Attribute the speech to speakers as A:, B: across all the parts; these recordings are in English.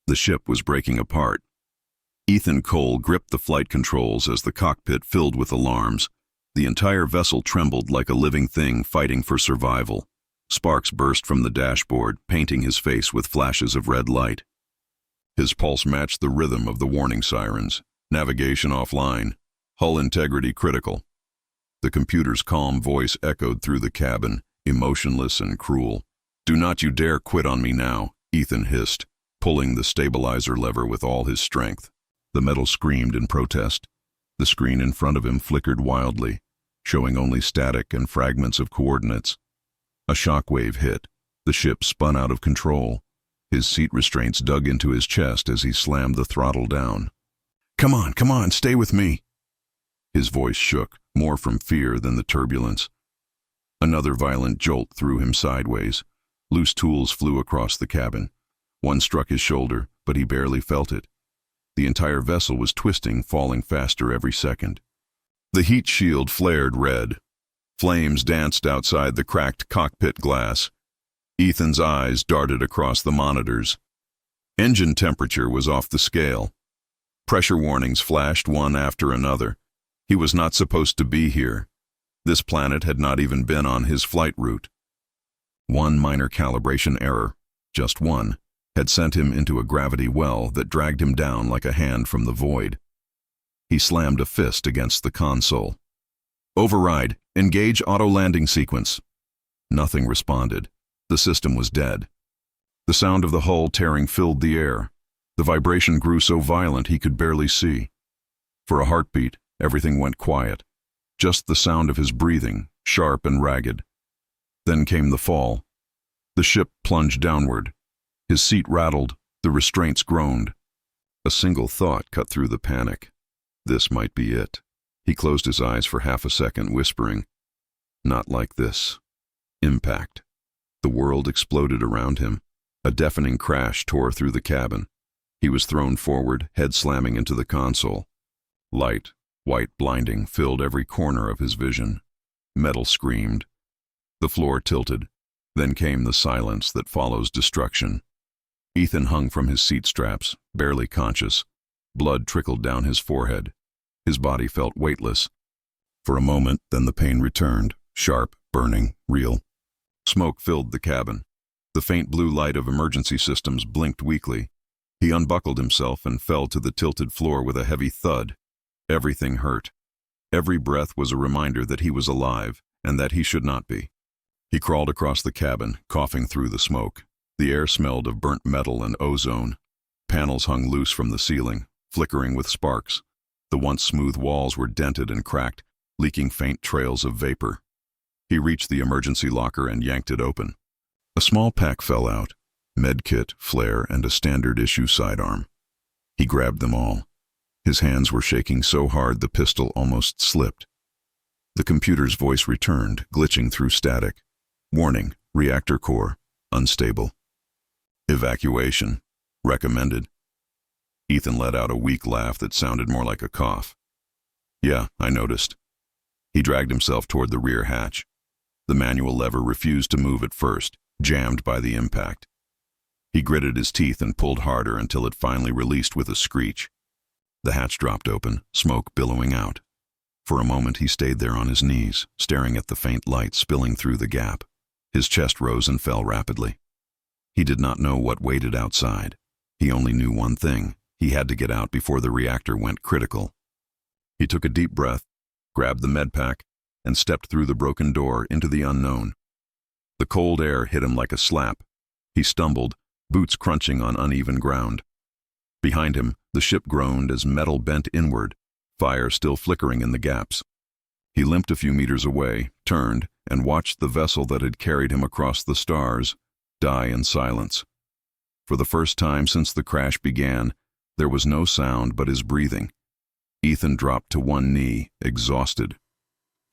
A: The ship was breaking apart. Ethan Cole gripped the flight controls as the cockpit filled with alarms. The entire vessel trembled like a living thing fighting for survival. Sparks burst from the dashboard, painting his face with flashes of red light. His pulse matched the rhythm of the warning sirens. Navigation offline. Hull integrity critical. The computer's calm voice echoed through the cabin, emotionless and cruel. "Do not you dare quit on me now," Ethan hissed, pulling the stabilizer lever with all his strength. The metal screamed in protest. The screen in front of him flickered wildly, showing only static and fragments of coordinates. A shockwave hit. The ship spun out of control. His seat restraints dug into his chest as he slammed the throttle down. Come on, stay with me." His voice shook, more from fear than the turbulence. Another violent jolt threw him sideways. Loose tools flew across the cabin. One struck his shoulder, but he barely felt it. The entire vessel was twisting, falling faster every second. The heat shield flared red. Flames danced outside the cracked cockpit glass. Ethan's eyes darted across the monitors. Engine temperature was off the scale. Pressure warnings flashed one after another. He was not supposed to be here. This planet had not even been on his flight route. One minor calibration error, just one, had sent him into a gravity well that dragged him down like a hand from the void. He slammed a fist against the console. "Override, engage auto landing sequence." Nothing responded. The system was dead. The sound of the hull tearing filled the air. The vibration grew so violent he could barely see. For a heartbeat, everything went quiet. Just the sound of his breathing, sharp and ragged. Then came the fall. The ship plunged downward. His seat rattled, the restraints groaned. A single thought cut through the panic. This might be it. He closed his eyes for half a second, whispering, "Not like this." Impact. The world exploded around him. A deafening crash tore through the cabin. He was thrown forward, head slamming into the console. Light, white blinding, filled every corner of his vision. Metal screamed. The floor tilted. Then came the silence that follows destruction. Ethan hung from his seat straps, barely conscious. Blood trickled down his forehead. His body felt weightless. For a moment, then the pain returned, sharp, burning, real. Smoke filled the cabin. The faint blue light of emergency systems blinked weakly. He unbuckled himself and fell to the tilted floor with a heavy thud. Everything hurt. Every breath was a reminder that he was alive, and that he should not be. He crawled across the cabin, coughing through the smoke. The air smelled of burnt metal and ozone. Panels hung loose from the ceiling, flickering with sparks. The once smooth walls were dented and cracked, leaking faint trails of vapor. He reached the emergency locker and yanked it open. A small pack fell out, medkit, flare, and a standard-issue sidearm. He grabbed them all. His hands were shaking so hard the pistol almost slipped. The computer's voice returned, glitching through static. "Warning, reactor core, unstable. Evacuation, recommended." Ethan let out a weak laugh that sounded more like a cough. "Yeah, I noticed." He dragged himself toward the rear hatch. The manual lever refused to move at first, jammed by the impact. He gritted his teeth and pulled harder until it finally released with a screech. The hatch dropped open, smoke billowing out. For a moment he stayed there on his knees, staring at the faint light spilling through the gap. His chest rose and fell rapidly. He did not know what waited outside. He only knew one thing. He had to get out before the reactor went critical. He took a deep breath, grabbed the med pack, and stepped through the broken door into the unknown. The cold air hit him like a slap. He stumbled, boots crunching on uneven ground. Behind him, the ship groaned as metal bent inward, fire still flickering in the gaps. He limped a few meters away, turned, and watched the vessel that had carried him across the stars die in silence. For the first time since the crash began, there was no sound but his breathing. Ethan dropped to one knee, exhausted.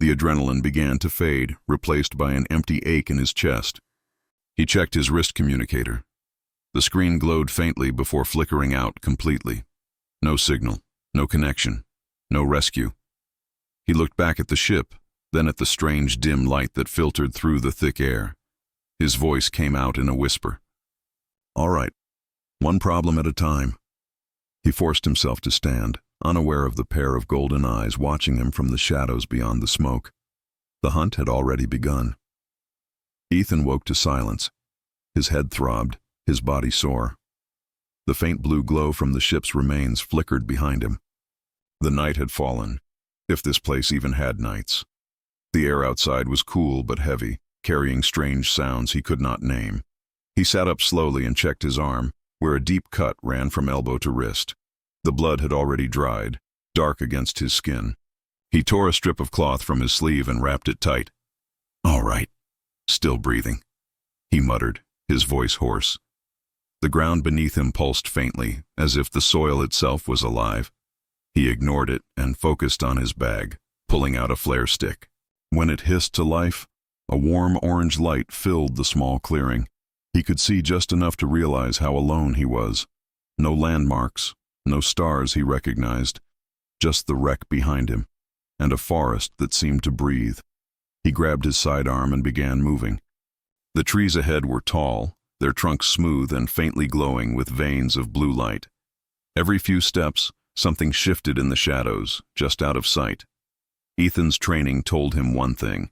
A: The adrenaline began to fade, replaced by an empty ache in his chest. He checked his wrist communicator. The screen glowed faintly before flickering out completely. No signal, no connection, no rescue. He looked back at the ship, then at the strange dim light that filtered through the thick air. His voice came out in a whisper. "All right, one problem at a time. He forced himself to stand, unaware of the pair of golden eyes watching him from the shadows beyond the smoke. The hunt had already begun. Ethan woke to silence. His head throbbed, his body sore. The faint blue glow from the ship's remains flickered behind him. The night had fallen, if this place even had nights. The air outside was cool but heavy, carrying strange sounds he could not name. He sat up slowly and checked his arm, where a deep cut ran from elbow to wrist. The blood had already dried, dark against his skin. He tore a strip of cloth from his sleeve and wrapped it tight. "All right." Still breathing, he muttered, his voice hoarse. The ground beneath him pulsed faintly, as if the soil itself was alive. He ignored it and focused on his bag, pulling out a flare stick. When it hissed to life, a warm orange light filled the small clearing. He could see just enough to realize how alone he was. No landmarks, no stars he recognized, just the wreck behind him, and a forest that seemed to breathe. He grabbed his sidearm and began moving. The trees ahead were tall, their trunks smooth and faintly glowing with veins of blue light. Every few steps, something shifted in the shadows, just out of sight. Ethan's training told him one thing: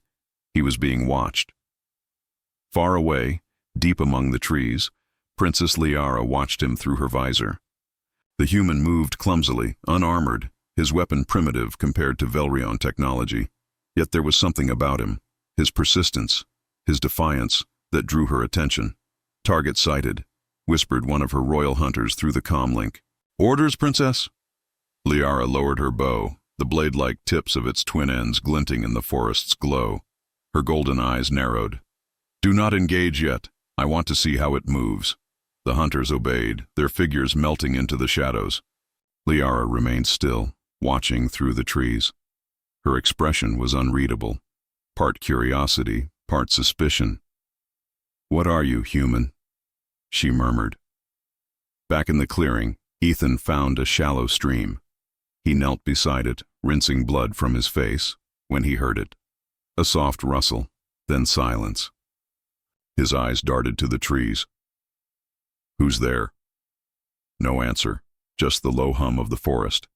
A: he was being watched. Far away, deep among the trees, Princess Lyara watched him through her visor. The human moved clumsily, unarmored, his weapon primitive compared to Velrion technology. Yet there was something about him, his persistence, his defiance, that drew her attention. "Target sighted," whispered one of her royal hunters through the comm link. "Orders, Princess?" Lyara lowered her bow, the blade-like tips of its twin ends glinting in the forest's glow. Her golden eyes narrowed. "Do not engage yet. I want to see how it moves." The hunters obeyed, their figures melting into the shadows. Lyara remained still, watching through the trees. Her expression was unreadable, part curiosity, part suspicion. "What are you, human?" she murmured. Back in the clearing, Ethan found a shallow stream. He knelt beside it, rinsing blood from his face, when he heard it. A soft rustle, then silence. His eyes darted to the trees. "Who's there?" No answer, just the low hum of the forest.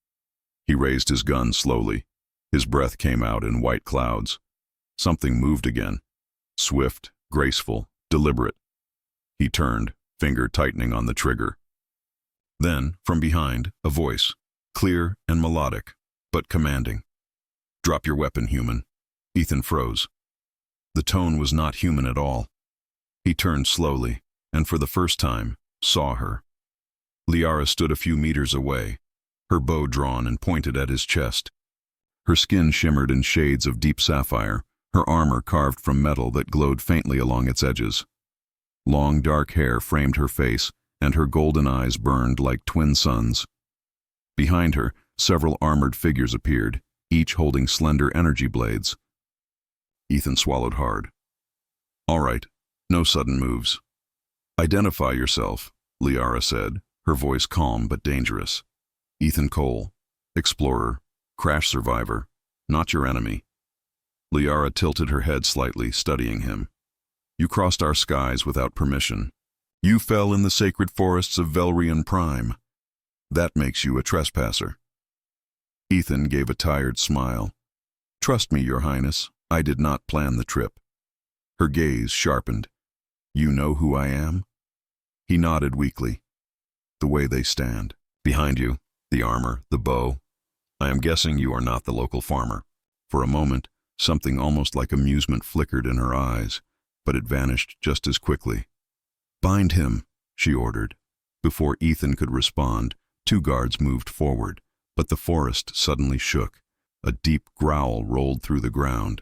A: He raised his gun slowly. His breath came out in white clouds. Something moved again. Swift, graceful, deliberate. He turned, finger tightening on the trigger. Then, from behind, a voice, clear and melodic, but commanding. "Drop your weapon, human." Ethan froze. The tone was not human at all. He turned slowly, and for the first time, saw her. Lyara stood a few meters away, her bow drawn and pointed at his chest. Her skin shimmered in shades of deep sapphire, her armor carved from metal that glowed faintly along its edges. Long dark hair framed her face, and her golden eyes burned like twin suns. Behind her, several armored figures appeared, each holding slender energy blades. Ethan swallowed hard. "All right, no sudden moves." "Identify yourself," Lyara said, her voice calm but dangerous. "Ethan Cole, explorer, crash survivor, not your enemy." Lyara tilted her head slightly, studying him. "You crossed our skies without permission. You fell in the sacred forests of Velrion Prime. That makes you a trespasser." Ethan gave a tired smile. "Trust me, Your Highness, I did not plan the trip." Her gaze sharpened. "You know who I am?" He nodded weakly. "The way they stand. Behind you, the armor, the bow. I am guessing you are not the local farmer." For a moment, something almost like amusement flickered in her eyes, but it vanished just as quickly. "Bind him," she ordered. Before Ethan could respond, two guards moved forward, but the forest suddenly shook. A deep growl rolled through the ground.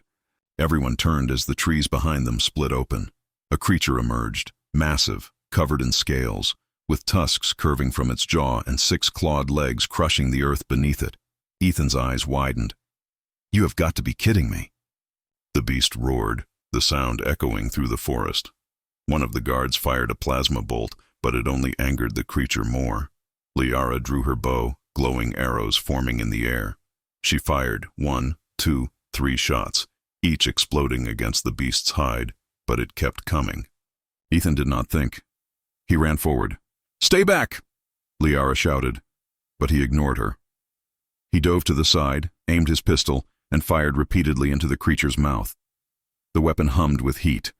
A: Everyone turned as the trees behind them split open. A creature emerged, massive, covered in scales, with tusks curving from its jaw and 6 clawed legs crushing the earth beneath it. Ethan's eyes widened. "You have got to be kidding me." The beast roared, the sound echoing through the forest. One of the guards fired a plasma bolt, but it only angered the creature more. Lyara drew her bow, glowing arrows forming in the air. She fired 1, 2, 3 shots, each exploding against the beast's hide, but it kept coming. Ethan did not think. He ran forward, "Stay back!" Lyara shouted, but he ignored her. He dove to the side, aimed his pistol, and fired repeatedly into the creature's mouth. The weapon hummed with heat.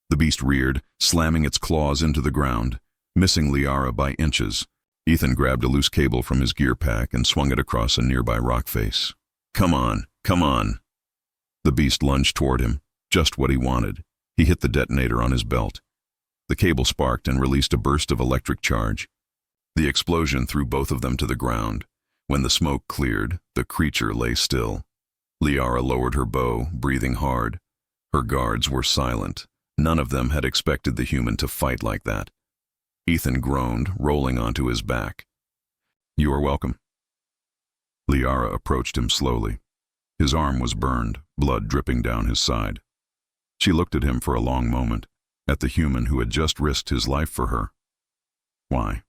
A: The beast reared, slamming its claws into the ground, missing Lyara by inches. Ethan grabbed a loose cable from his gear pack and swung it across a nearby rock face. "Come on, come on." The beast lunged toward him, just what he wanted. He hit the detonator on his belt. The cable sparked and released a burst of electric charge. The explosion threw both of them to the ground. When the smoke cleared, the creature lay still. Lyara lowered her bow, breathing hard. Her guards were silent. None of them had expected the human to fight like that. Ethan groaned, rolling onto his back. "You are welcome." Lyara approached him slowly. His arm was burned, blood dripping down his side. She looked at him for a long moment, at the human who had just risked his life for her. "Why?"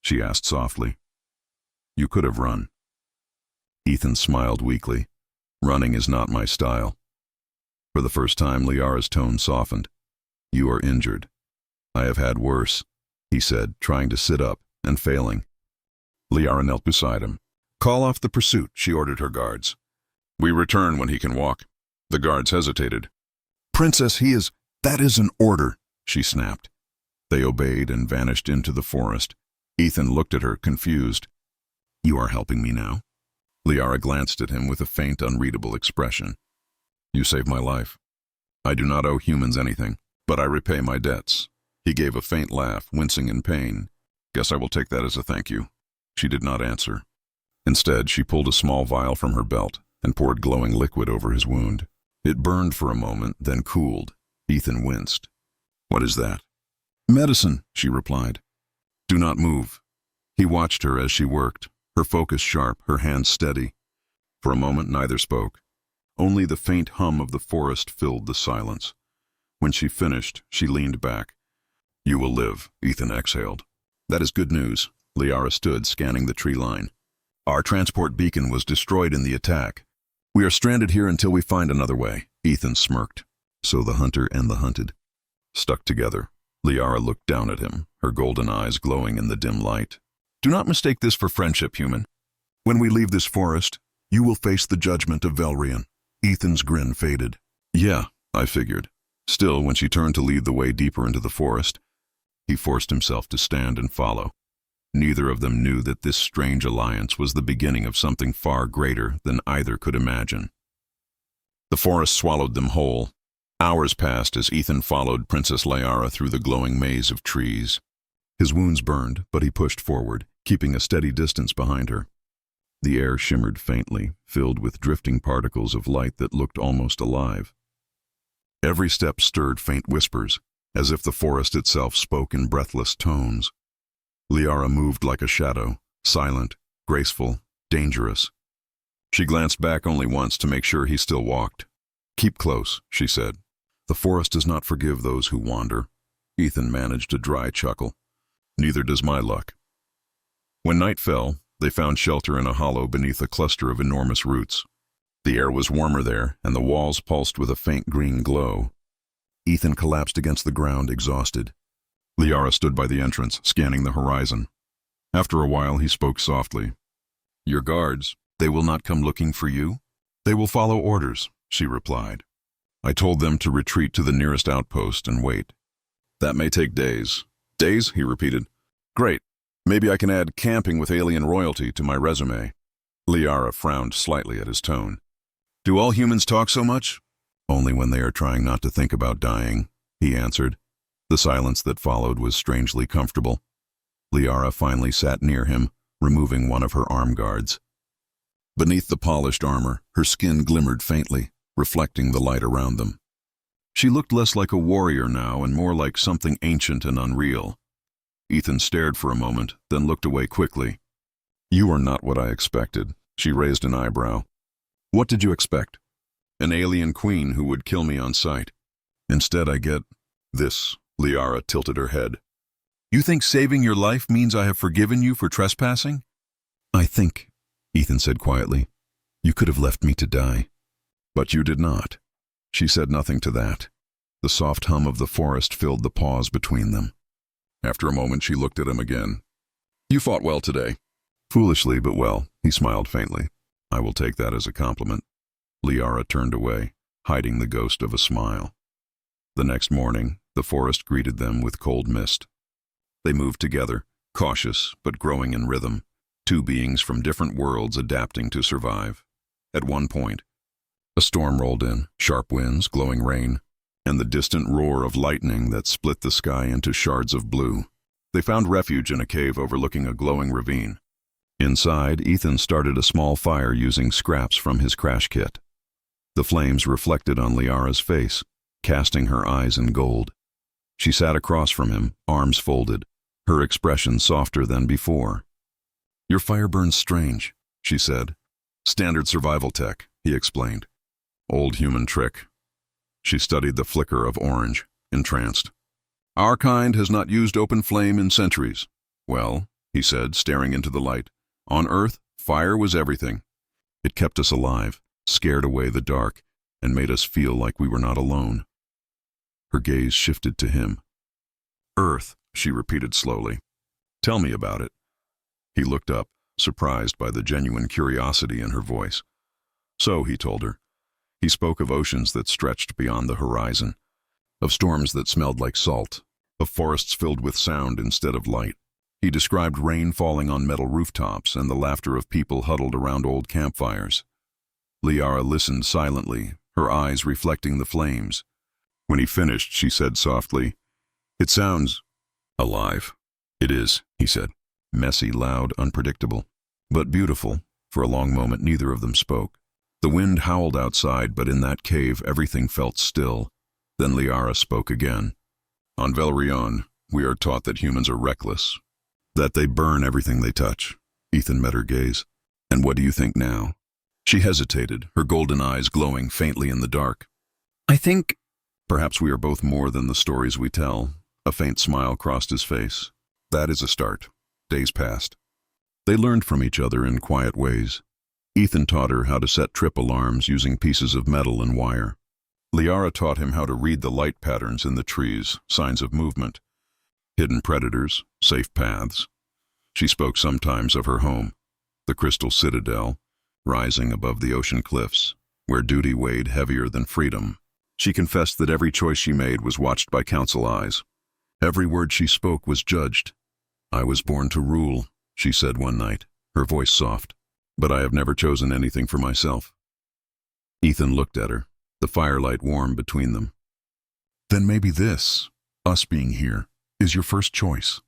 A: she asked softly. "You could have run." Ethan smiled weakly. "Running is not my style." For the first time, Liara's tone softened. "You are injured." "I have had worse," he said, trying to sit up and failing. Lyara knelt beside him. "Call off the pursuit," she ordered her guards. "We return when he can walk." The guards hesitated. "Princess, that is an order," she snapped. They obeyed and vanished into the forest. Ethan looked at her, confused. "You are helping me now?" Lyara glanced at him with a faint, unreadable expression. "You saved my life. I do not owe humans anything, but I repay my debts." He gave a faint laugh, wincing in pain. "Guess I will take that as a thank you." She did not answer. Instead, she pulled a small vial from her belt and poured glowing liquid over his wound. It burned for a moment, then cooled. Ethan winced. "What is that?" "Medicine," she replied. "Do not move." He watched her as she worked, her focus sharp, her hands steady. For a moment, neither spoke. Only the faint hum of the forest filled the silence. When she finished, she leaned back. "You will live," Ethan exhaled. "That is good news." Lyara stood, scanning the tree line. "Our transport beacon was destroyed in the attack. We are stranded here until we find another way." Ethan smirked. So the hunter and the hunted stuck together. Lyara looked down at him, her golden eyes glowing in the dim light. "Do not mistake this for friendship, human. When we leave this forest, you will face the judgment of Velrion." Ethan's grin faded. "Yeah, I figured." Still, when she turned to lead the way deeper into the forest, he forced himself to stand and follow. Neither of them knew that this strange alliance was the beginning of something far greater than either could imagine. The forest swallowed them whole. Hours passed as Ethan followed Princess Lyara through the glowing maze of trees. His wounds burned, but he pushed forward, keeping a steady distance behind her. The air shimmered faintly, filled with drifting particles of light that looked almost alive. Every step stirred faint whispers, as if the forest itself spoke in breathless tones. Lyara moved like a shadow, silent, graceful, dangerous. She glanced back only once to make sure he still walked. "Keep close," she said. "The forest does not forgive those who wander." Ethan managed a dry chuckle. "Neither does my luck." When night fell, they found shelter in a hollow beneath a cluster of enormous roots. The air was warmer there, and the walls pulsed with a faint green glow. Ethan collapsed against the ground, exhausted. Lyara stood by the entrance, scanning the horizon. After a while, he spoke softly. "Your guards, they will not come looking for you? They will follow orders," she replied. "I told them to retreat to the nearest outpost and wait." "That may take days." "Days?" he repeated. "Great. Maybe I can add camping with alien royalty to my resume." Lyara frowned slightly at his tone. "Do all humans talk so much?" "Only when they are trying not to think about dying," he answered. The silence that followed was strangely comfortable. Lyara finally sat near him, removing one of her arm guards. Beneath the polished armor, her skin glimmered faintly, reflecting the light around them. She looked less like a warrior now and more like something ancient and unreal. Ethan stared for a moment, then looked away quickly. "You are not what I expected." She raised an eyebrow. "What did you expect?" "An alien queen who would kill me on sight. Instead I get this." Lyara tilted her head. "You think saving your life means I have forgiven you for trespassing?" "I think," Ethan said quietly, "you could have left me to die." "But you did not." She said nothing to that. The soft hum of the forest filled the pause between them. After a moment, she looked at him again. You fought well today. Foolishly, but well, he smiled faintly. I will take that as a compliment. Lyara turned away, hiding the ghost of a smile. The next morning, the forest greeted them with cold mist. They moved together, cautious but growing in rhythm, two beings from different worlds adapting to survive. At one point, a storm rolled in, sharp winds, glowing rain, and the distant roar of lightning that split the sky into shards of blue. They found refuge in a cave overlooking a glowing ravine. Inside, Ethan started a small fire using scraps from his crash kit. The flames reflected on Lyara's face, casting her eyes in gold. She sat across from him, arms folded, her expression softer than before. Your fire burns strange, she said. Standard survival tech, he explained. Old human trick. She studied the flicker of orange, entranced. Our kind has not used open flame in centuries. Well, he said, staring into the light, on Earth, fire was everything. It kept us alive, scared away the dark, and made us feel like we were not alone. Her gaze shifted to him. Earth, she repeated slowly. Tell me about it. He looked up, surprised by the genuine curiosity in her voice. So, he told her. He spoke of oceans that stretched beyond the horizon, of storms that smelled like salt, of forests filled with sound instead of light. He described rain falling on metal rooftops and the laughter of people huddled around old campfires. Lyara listened silently, her eyes reflecting the flames. When he finished, she said softly, It sounds alive. It is, he said. Messy, loud, unpredictable. But beautiful. For a long moment, neither of them spoke. The wind howled outside, but in that cave, everything felt still. Then Lyara spoke again. On Velrion, we are taught that humans are reckless, that they burn everything they touch. Ethan met her gaze. And what do you think now? She hesitated, her golden eyes glowing faintly in the dark. I think perhaps we are both more than the stories we tell. A faint smile crossed his face. That is a start. Days passed. They learned from each other in quiet ways. Ethan taught her how to set trip alarms using pieces of metal and wire. Lyara taught him how to read the light patterns in the trees, signs of movement. Hidden predators, safe paths. She spoke sometimes of her home, the crystal citadel, rising above the ocean cliffs, where duty weighed heavier than freedom. She confessed that every choice she made was watched by council eyes. Every word she spoke was judged. I was born to rule, she said one night, her voice soft, but I have never chosen anything for myself. Ethan looked at her, the firelight warm between them. Then maybe this, us being here, is your first choice.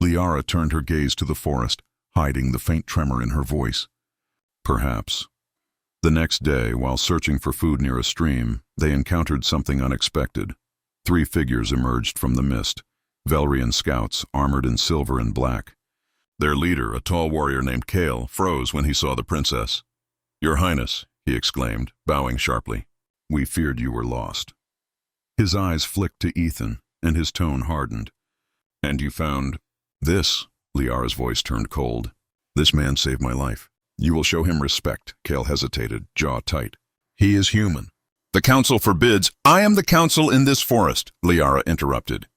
A: Lyara turned her gaze to the forest, hiding the faint tremor in her voice. Perhaps. The next day, while searching for food near a stream, they encountered something unexpected. 3 figures emerged from the mist, Velrion scouts armored in silver and black. Their leader, a tall warrior named Kale, froze when he saw the princess. Your Highness, he exclaimed, bowing sharply. We feared you were lost. His eyes flicked to Ethan, and his tone hardened. And you found this? Lyara's voice turned cold. This man saved my life. You will show him respect. Kale hesitated, jaw tight. He is human. The council forbids. I am the council in this forest, Lyara interrupted.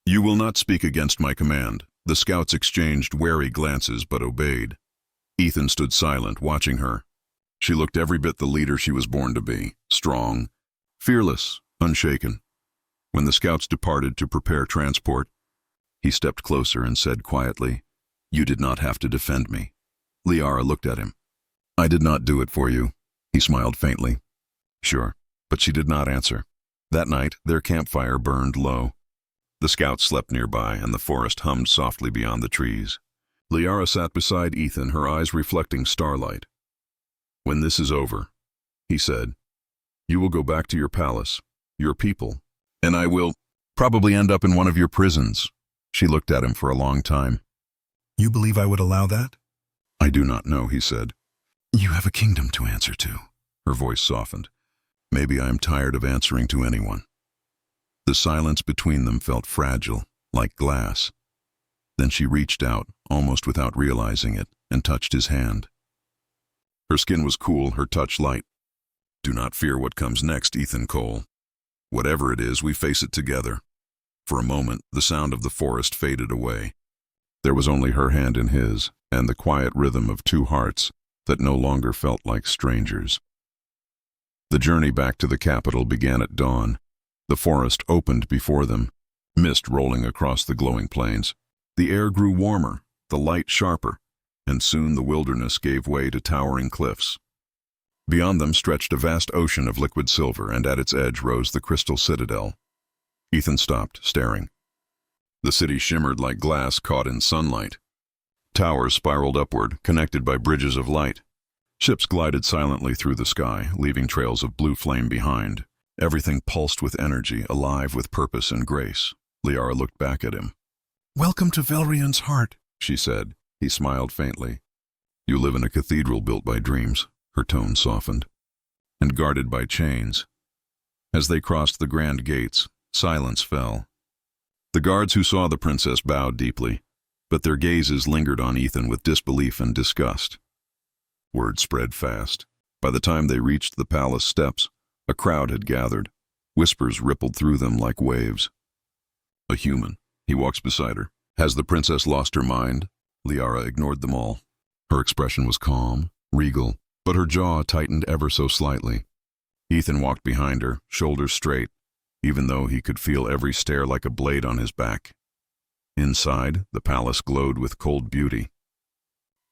A: You will not speak against my command. The scouts exchanged wary glances but obeyed. Ethan stood silent, watching her. She looked every bit the leader she was born to be, strong, fearless, unshaken. When the scouts departed to prepare transport, he stepped closer and said quietly, You did not have to defend me. Lyara looked at him. I did not do it for you. He smiled faintly. Sure, but she did not answer. That night, their campfire burned low. The scouts slept nearby, and the forest hummed softly beyond the trees. Lyara sat beside Ethan, her eyes reflecting starlight. When this is over, he said, you will go back to your palace, your people, and I will probably end up in one of your prisons. She looked at him for a long time. You believe I would allow that? I do not know, he said. You have a kingdom to answer to. Her voice softened. Maybe I am tired of answering to anyone. The silence between them felt fragile, like glass. Then she reached out, almost without realizing it, and touched his hand. Her skin was cool, her touch light. Do not fear what comes next, Ethan Cole. Whatever it is, we face it together. For a moment, the sound of the forest faded away. There was only her hand in his, and the quiet rhythm of two hearts that no longer felt like strangers. The journey back to the capital began at dawn. The forest opened before them, mist rolling across the glowing plains. The air grew warmer, the light sharper, and soon the wilderness gave way to towering cliffs. Beyond them stretched a vast ocean of liquid silver, and at its edge rose the crystal citadel. Ethan stopped, staring. The city shimmered like glass caught in sunlight. Towers spiraled upward, connected by bridges of light. Ships glided silently through the sky, leaving trails of blue flame behind. Everything pulsed with energy, alive with purpose and grace. Lyara looked back at him. "Welcome to Velrion's heart," she said. He smiled faintly. "You live in a cathedral built by dreams," her tone softened, "and guarded by chains." As they crossed the grand gates, silence fell. The guards who saw the princess bowed deeply, but their gazes lingered on Ethan with disbelief and disgust. Word spread fast. By the time they reached the palace steps, a crowd had gathered. Whispers rippled through them like waves. "A human." He walks beside her. "Has the princess lost her mind?" Lyara ignored them all. Her expression was calm, regal, but her jaw tightened ever so slightly. Ethan walked behind her, shoulders straight, even though he could feel every stare like a blade on his back. Inside, the palace glowed with cold beauty.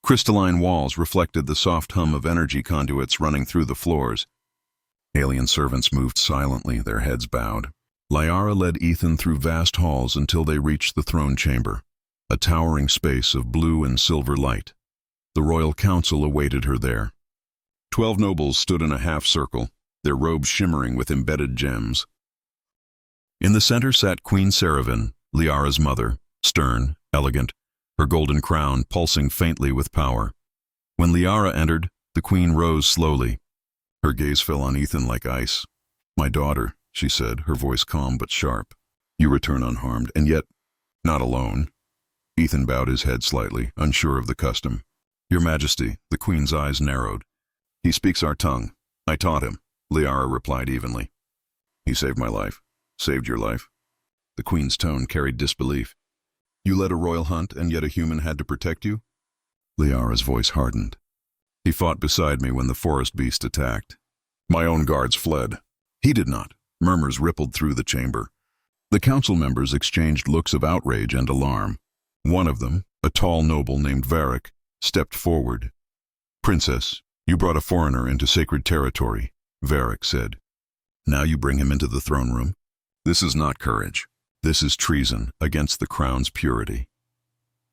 A: Crystalline walls reflected the soft hum of energy conduits running through the floors. Alien servants moved silently, their heads bowed. Lyara led Ethan through vast halls until they reached the throne chamber, a towering space of blue and silver light. The royal council awaited her there. 12 nobles stood in a half-circle, their robes shimmering with embedded gems. In the center sat Queen Seravan, Liara's mother, stern, elegant, her golden crown pulsing faintly with power. When Lyara entered, the queen rose slowly. Her gaze fell on Ethan like ice. "My daughter," she said, her voice calm but sharp. "You return unharmed, and yet not alone." Ethan bowed his head slightly, unsure of the custom. "Your Majesty," the queen's eyes narrowed. "He speaks our tongue. I taught him," Lyara replied evenly. "He saved my life. Saved your life." The queen's tone carried disbelief. "You led a royal hunt, and yet a human had to protect you?" Lyara's voice hardened. "He fought beside me when the forest beast attacked. My own guards fled. He did not." Murmurs rippled through the chamber. The council members exchanged looks of outrage and alarm. One of them, a tall noble named Varric, stepped forward. "Princess, you brought a foreigner into sacred territory," Varric said. "Now you bring him into the throne room? This is not courage. This is treason against the crown's purity."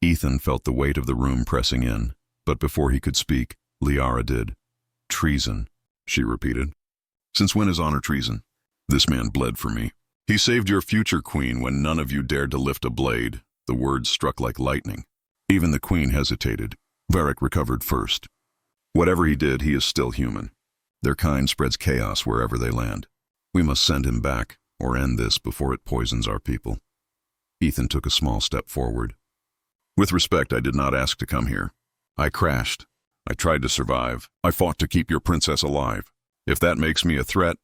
A: Ethan felt the weight of the room pressing in, but before he could speak, Lyara did. "Treason," she repeated. "Since when is honor treason? This man bled for me. He saved your future queen when none of you dared to lift a blade." The words struck like lightning. Even the queen hesitated. Varric recovered first. "Whatever he did, he is still human. Their kind spreads chaos wherever they land. We must send him back, or end this before it poisons our people." Ethan took a small step forward. "With respect, I did not ask to come here. I crashed. I tried to survive. I fought to keep your princess alive. If that makes me a threat,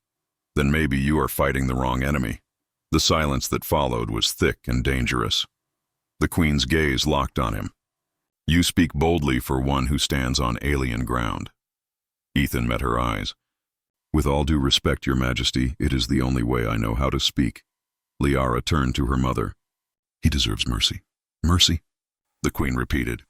A: then maybe you are fighting the wrong enemy." The silence that followed was thick and dangerous. The queen's gaze locked on him. "You speak boldly for one who stands on alien ground." Ethan met her eyes. "With all due respect, your Majesty, it is the only way I know how to speak." Lyara turned to her mother. "He deserves mercy." "Mercy?" the queen repeated.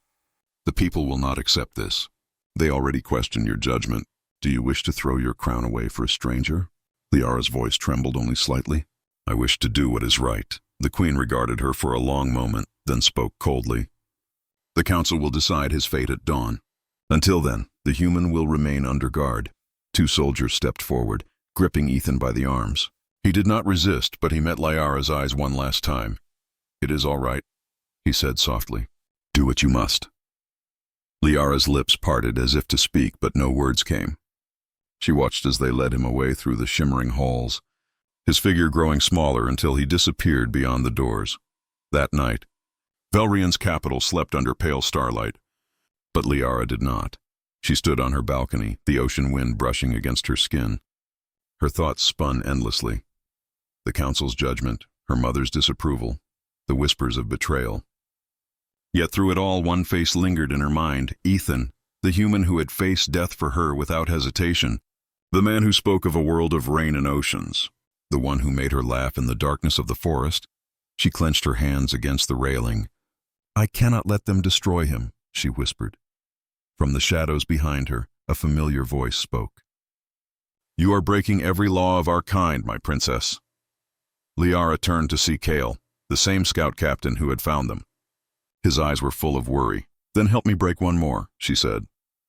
A: "The people will not accept this. They already question your judgment. Do you wish to throw your crown away for a stranger?" Lyara's voice trembled only slightly. "I wish to do what is right." The queen regarded her for a long moment, then spoke coldly. "The council will decide his fate at dawn. Until then, the human will remain under guard." 2 soldiers stepped forward, gripping Ethan by the arms. He did not resist, but he met Lyara's eyes one last time. "It is all right," he said softly. "Do what you must." Lyara's lips parted as if to speak, but no words came. She watched as they led him away through the shimmering halls, his figure growing smaller until he disappeared beyond the doors. That night, Velrion's capital slept under pale starlight, but Lyara did not. She stood on her balcony, the ocean wind brushing against her skin. Her thoughts spun endlessly. The council's judgment, her mother's disapproval, the whispers of betrayal. Yet through it all, one face lingered in her mind, Ethan, the human who had faced death for her without hesitation, the man who spoke of a world of rain and oceans, the one who made her laugh in the darkness of the forest. She clenched her hands against the railing. "I cannot let them destroy him," she whispered. From the shadows behind her, a familiar voice spoke. "You are breaking every law of our kind, my princess." Lyara turned to see Kale, the same scout captain who had found them. His eyes were full of worry. "Then help me break one more," she said.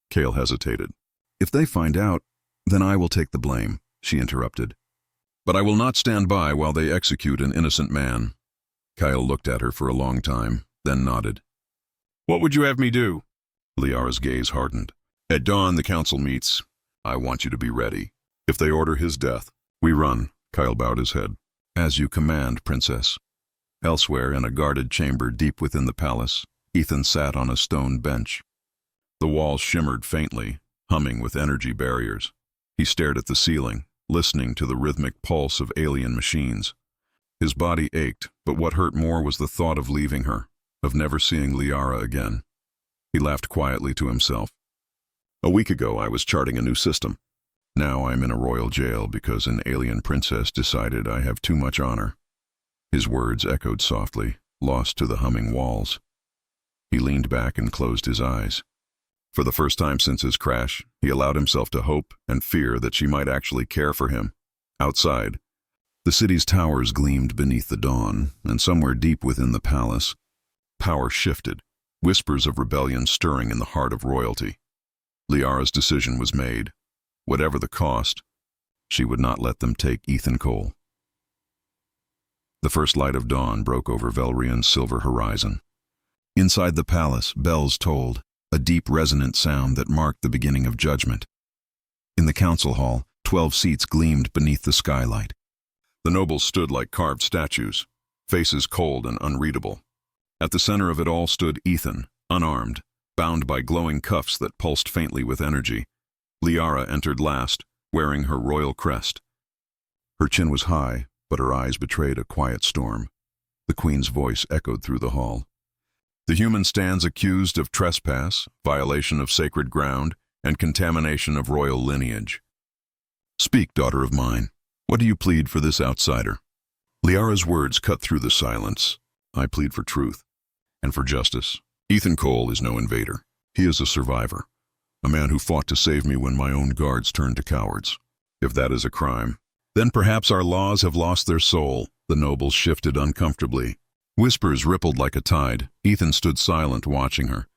A: Kale hesitated. "If they find out, then I will take the blame," she interrupted. "But I will not stand by while they execute an innocent man." Kyle looked at her for a long time, then nodded. "What would you have me do?" Liara's gaze hardened. "At dawn the council meets. I want you to be ready. If they order his death, we run." Kyle bowed his head. "As you command, princess." Elsewhere, in a guarded chamber deep within the palace, Ethan sat on a stone bench. The walls shimmered faintly, humming with energy barriers. He stared at the ceiling, listening to the rhythmic pulse of alien machines. His body ached, but what hurt more was the thought of leaving her, of never seeing Lyara again. He laughed quietly to himself. "A week ago I was charting a new system. Now I'm in a royal jail because an alien princess decided I have too much honor." His words echoed softly, lost to the humming walls. He leaned back and closed his eyes. For the first time since his crash, he allowed himself to hope and fear that she might actually care for him. Outside, the city's towers gleamed beneath the dawn, and somewhere deep within the palace, power shifted, whispers of rebellion stirring in the heart of royalty. Liara's decision was made. Whatever the cost, she would not let them take Ethan Cole. The first light of dawn broke over Velrion's silver horizon. Inside the palace, bells tolled, a deep resonant sound that marked the beginning of judgment. In the council hall, 12 seats gleamed beneath the skylight. The nobles stood like carved statues, faces cold and unreadable. At the center of it all stood Ethan, unarmed, bound by glowing cuffs that pulsed faintly with energy. Lyara entered last, wearing her royal crest. Her chin was high, but her eyes betrayed a quiet storm. The queen's voice echoed through the hall. "The human stands accused of trespass, violation of sacred ground, and contamination of royal lineage. Speak, daughter of mine. What do you plead for this outsider?" Liara's words cut through the silence. "I plead for truth and for justice. Ethan Cole is no invader. He is a survivor, a man who fought to save me when my own guards turned to cowards. If that is a crime, then perhaps our laws have lost their soul." The nobles shifted uncomfortably. Whispers rippled like a tide. Ethan stood silent, watching her.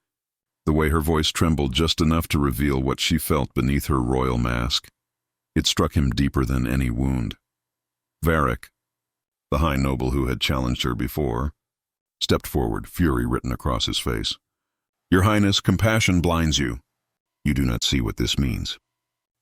A: The way her voice trembled just enough to reveal what she felt beneath her royal mask. It struck him deeper than any wound. Varric, the high noble who had challenged her before, stepped forward, fury written across his face. "Your Highness, compassion blinds you. You do not see what this means.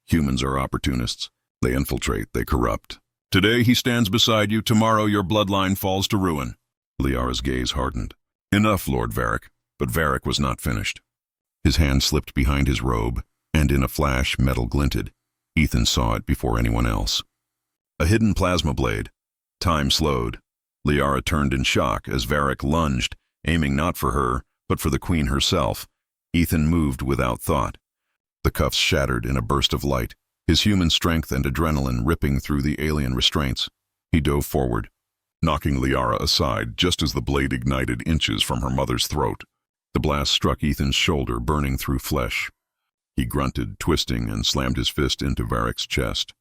A: Humans are opportunists. They infiltrate, they corrupt. Today he stands beside you, tomorrow your bloodline falls to ruin." Liara's gaze hardened. "Enough, Lord Varric." But Varric was not finished. His hand slipped behind his robe, and in a flash metal glinted. Ethan saw it before anyone else. A hidden plasma blade. Time slowed. Lyara turned in shock as Varric lunged, aiming not for her, but for the queen herself. Ethan moved without thought. The cuffs shattered in a burst of light, his human strength and adrenaline ripping through the alien restraints. He dove forward, knocking Lyara aside just as the blade ignited inches from her mother's throat. The blast struck Ethan's shoulder, burning through flesh. He grunted, twisting, and slammed his fist into Varric's chest.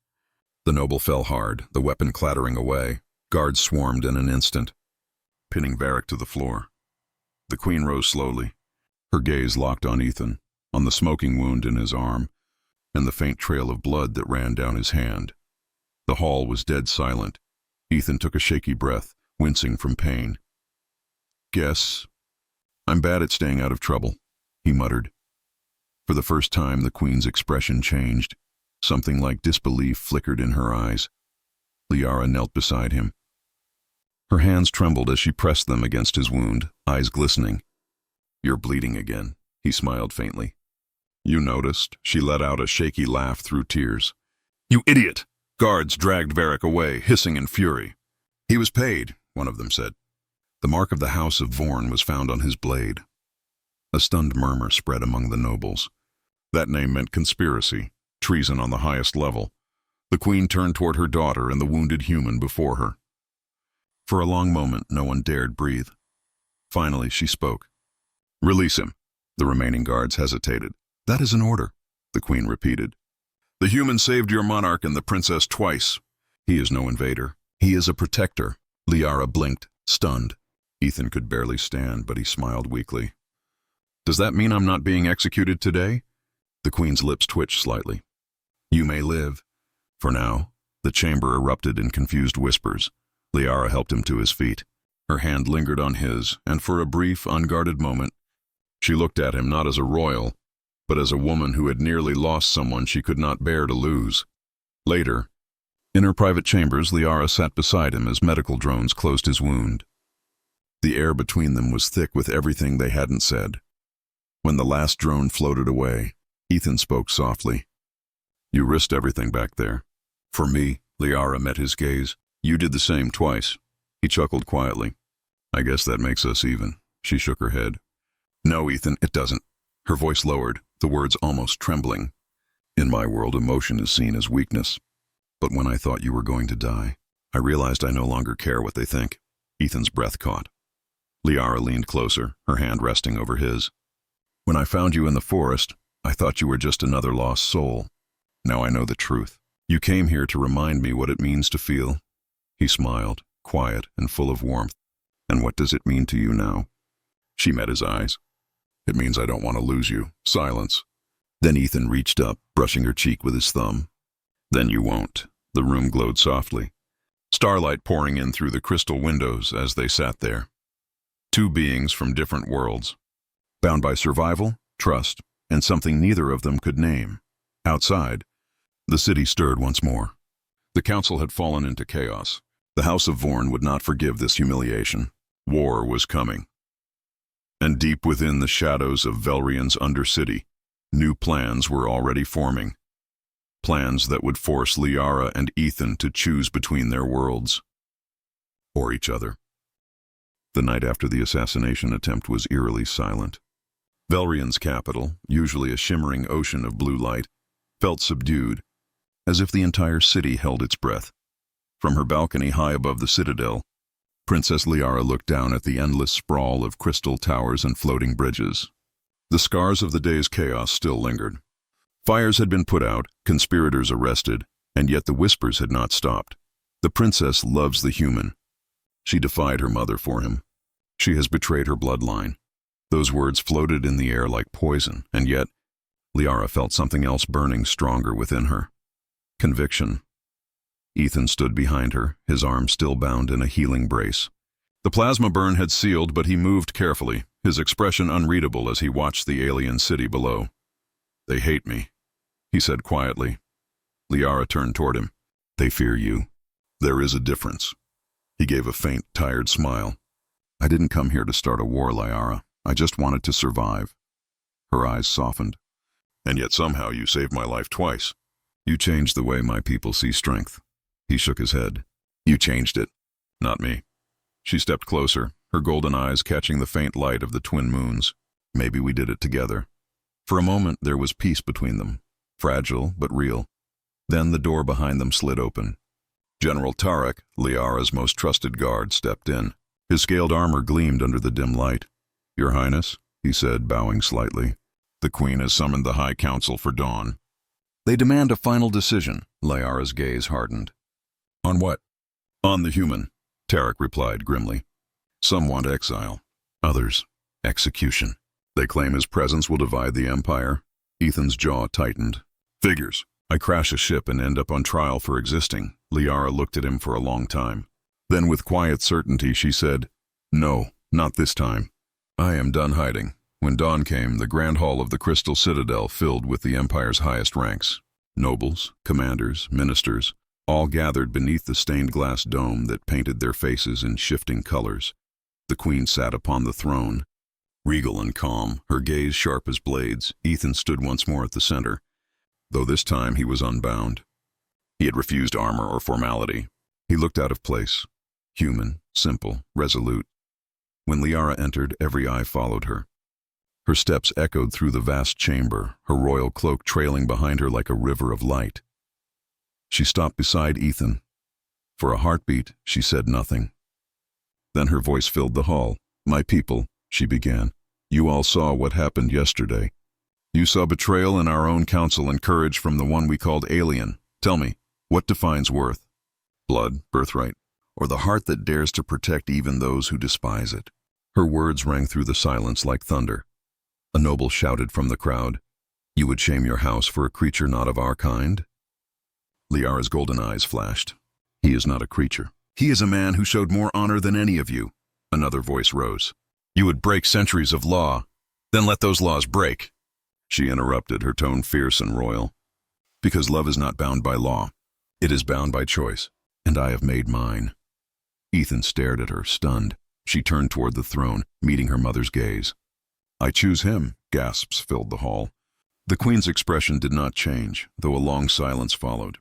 A: The noble fell hard, the weapon clattering away. Guards swarmed in an instant, pinning Varric to the floor. The queen rose slowly, her gaze locked on Ethan, on the smoking wound in his arm, and the faint trail of blood that ran down his hand. The hall was dead silent. Ethan took a shaky breath, wincing from pain. "Guess I'm bad at staying out of trouble," he muttered. For the first time, the queen's expression changed. Something like disbelief flickered in her eyes. Lyara knelt beside him. Her hands trembled as she pressed them against his wound, eyes glistening. "You're bleeding again," he smiled faintly. "You noticed?" She let out a shaky laugh through tears. "You idiot!" Guards dragged Varric away, hissing in fury. He was paid. one of them said. The mark of the House of Vorn was found on his blade. A stunned murmur spread among the nobles. That name meant conspiracy, treason on the highest level. The queen turned toward her daughter and the wounded human before her. For a long moment, no one dared breathe. Finally, she spoke. "Release him." The remaining guards hesitated. "That is an order," the queen repeated. "The human saved your monarch and the princess twice. He is no invader. He is a protector." Lyara blinked, stunned. Ethan could barely stand, but he smiled weakly. "Does that mean I'm not being executed today?" The queen's lips twitched slightly. "You may live." For now, the chamber erupted in confused whispers. Lyara helped him to his feet. Her hand lingered on his, and for a brief, unguarded moment, she looked at him not as a royal, but as a woman who had nearly lost someone she could not bear to lose. Later, in her private chambers, Lyara sat beside him as medical drones closed his wound. The air between them was thick with everything they hadn't said. When the last drone floated away, Ethan spoke softly. "You risked everything back there." "For me," Lyara met his gaze. "You did the same twice." He chuckled quietly. "I guess that makes us even." She shook her head. "No, Ethan, it doesn't." Her voice lowered, the words almost trembling. "In my world, emotion is seen as weakness. But when I thought you were going to die, I realized I no longer care what they think." Ethan's breath caught. Lyara leaned closer, her hand resting over his. "When I found you in the forest, I thought you were just another lost soul. Now I know the truth. You came here to remind me what it means to feel." He smiled, quiet and full of warmth. "And what does it mean to you now?" She met his eyes. "It means I don't want to lose you." Silence. Then Ethan reached up, brushing her cheek with his thumb. "Then you won't." The room glowed softly. Starlight pouring in through the crystal windows as they sat there. Two beings from different worlds. Bound by survival, trust, and something neither of them could name. Outside, the city stirred once more. The council had fallen into chaos. The House of Vorn would not forgive this humiliation. War was coming. And deep within the shadows of Velrion's undercity, new plans were already forming. Plans that would force Lyara and Ethan to choose between their worlds. Or each other. The night after the assassination attempt was eerily silent. Velrion's capital, usually a shimmering ocean of blue light, felt subdued, as if the entire city held its breath. From her balcony high above the citadel, Princess Lyara looked down at the endless sprawl of crystal towers and floating bridges. The scars of the day's chaos still lingered. Fires had been put out, conspirators arrested, and yet the whispers had not stopped. The princess loves the human. She defied her mother for him. She has betrayed her bloodline. Those words floated in the air like poison, and yet Lyara felt something else burning stronger within her. Conviction. Ethan stood behind her, his arm still bound in a healing brace. The plasma burn had sealed, but he moved carefully, his expression unreadable as he watched the alien city below. "They hate me," he said quietly. Lyara turned toward him. "They fear you. There is a difference." He gave a faint, tired smile. "I didn't come here to start a war, Lyara. I just wanted to survive." Her eyes softened. "And yet somehow you saved my life twice." "You changed the way my people see strength." He shook his head. "You changed it, not me." She stepped closer, her golden eyes catching the faint light of the twin moons. "Maybe we did it together." For a moment there was peace between them, fragile but real. Then the door behind them slid open. General Tarek, Lyara's most trusted guard, stepped in. His scaled armor gleamed under the dim light. "Your Highness," he said, bowing slightly. "The Queen has summoned the High Council for dawn." "They demand a final decision." Lyara's gaze hardened. "On what?" "On the human," Tarek replied grimly. "Some want exile. Others, execution. They claim his presence will divide the Empire." Ethan's jaw tightened. "Figures. I crash a ship and end up on trial for existing." Lyara looked at him for a long time. Then with quiet certainty she said, "No, not this time. I am done hiding." When dawn came, the grand hall of the Crystal Citadel filled with the Empire's highest ranks. Nobles, commanders, ministers, all gathered beneath the stained glass dome that painted their faces in shifting colors. The Queen sat upon the throne. Regal and calm, her gaze sharp as blades, Ethan stood once more at the center, though this time he was unbound. He had refused armor or formality. He looked out of place, Human, simple, resolute. When Lyara entered, every eye followed her. Her steps echoed through the vast chamber, her royal cloak trailing behind her like a river of light. She stopped beside Ethan. For a heartbeat, she said nothing. Then her voice filled the hall. "My people," she began, "you all saw what happened yesterday. You saw betrayal in our own council and courage from the one we called alien. Tell me, what defines worth? Blood, birthright, or the heart that dares to protect even those who despise it?" Her words rang through the silence like thunder. A noble shouted from the crowd, "You would shame your house for a creature not of our kind?" Liara's golden eyes flashed. "He is not a creature. He is a man who showed more honor than any of you." Another voice rose. "You would break centuries of law. Then let those laws break." She interrupted, her tone fierce and royal. "Because love is not bound by law. It is bound by choice, and I have made mine." Ethan stared at her, stunned. She turned toward the throne, meeting her mother's gaze. "I choose him," gasps filled the hall. The queen's expression did not change, though a long silence followed.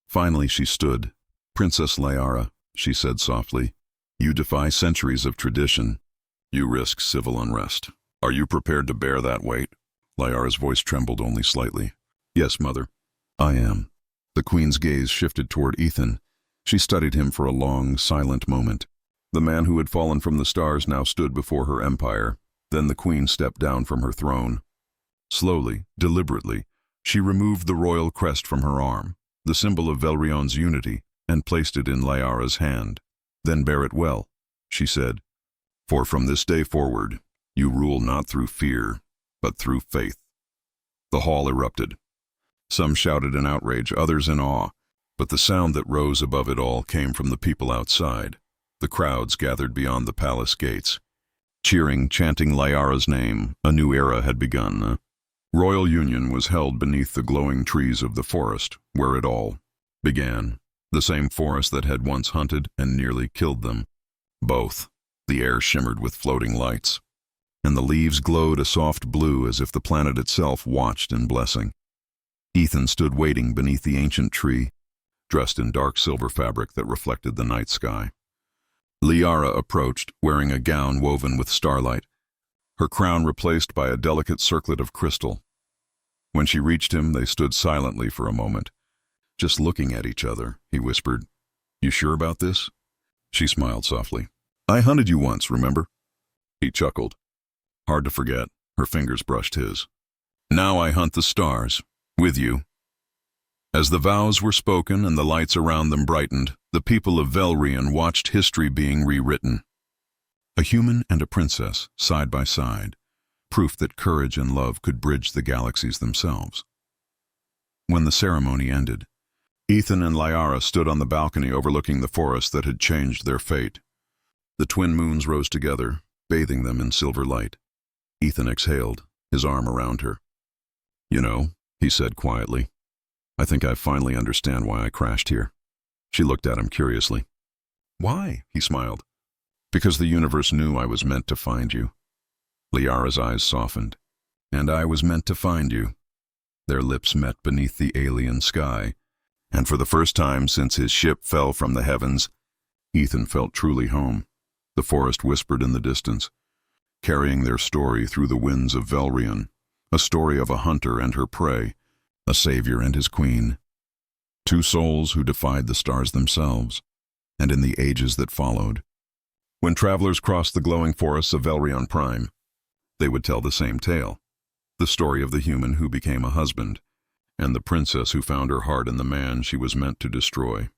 A: Finally she stood. "Princess Lyara," she said softly, "you defy centuries of tradition. You risk civil unrest. Are you prepared to bear that weight?" Lyara's voice trembled only slightly. "Yes, mother, I am." The queen's gaze shifted toward Ethan. She studied him for a long, silent moment. The man who had fallen from the stars now stood before her empire. Then the queen stepped down from her throne. Slowly, deliberately, she removed the royal crest from her arm, the symbol of Velrion's unity, and placed it in Lyara's hand. "Then bear it well," she said, "for from this day forward, you rule not through fear, but through faith." The hall erupted. Some shouted in outrage, others in awe, but the sound that rose above it all came from the people outside. The crowds gathered beyond the palace gates. Cheering, chanting Lyara's name, a new era had begun. Royal union was held beneath the glowing trees of the forest, where it all began. The same forest that had once hunted and nearly killed them. Both. The air shimmered with floating lights, and the leaves glowed a soft blue as if the planet itself watched in blessing. Ethan stood waiting beneath the ancient tree, dressed in dark silver fabric that reflected the night sky. Lyara approached, wearing a gown woven with starlight, her crown replaced by a delicate circlet of crystal. When she reached him, they stood silently for a moment, just looking at each other. He whispered, "You sure about this?" She smiled softly. "I hunted you once, remember?" He chuckled. "Hard to forget." Her fingers brushed his. "Now I hunt the stars, with you." As the vows were spoken and the lights around them brightened, the people of Velrion watched history being rewritten. A human and a princess, side by side, proof that courage and love could bridge the galaxies themselves. When the ceremony ended, Ethan and Lyara stood on the balcony overlooking the forest that had changed their fate. The twin moons rose together, bathing them in silver light. Ethan exhaled, his arm around her. "You know," he said quietly, "I think I finally understand why I crashed here." She looked at him curiously. "Why?" he smiled. "Because the universe knew I was meant to find you." Lyara's eyes softened. "And I was meant to find you." Their lips met beneath the alien sky, and for the first time since his ship fell from the heavens, Ethan felt truly home. The forest whispered in the distance, carrying their story through the winds of Velrion, a story of a hunter and her prey, a savior and his queen. Two souls who defied the stars themselves, and in the ages that followed. When travelers crossed the glowing forests of Velrion Prime, they would tell the same tale, the story of the human who became a husband, and the princess who found her heart in the man she was meant to destroy.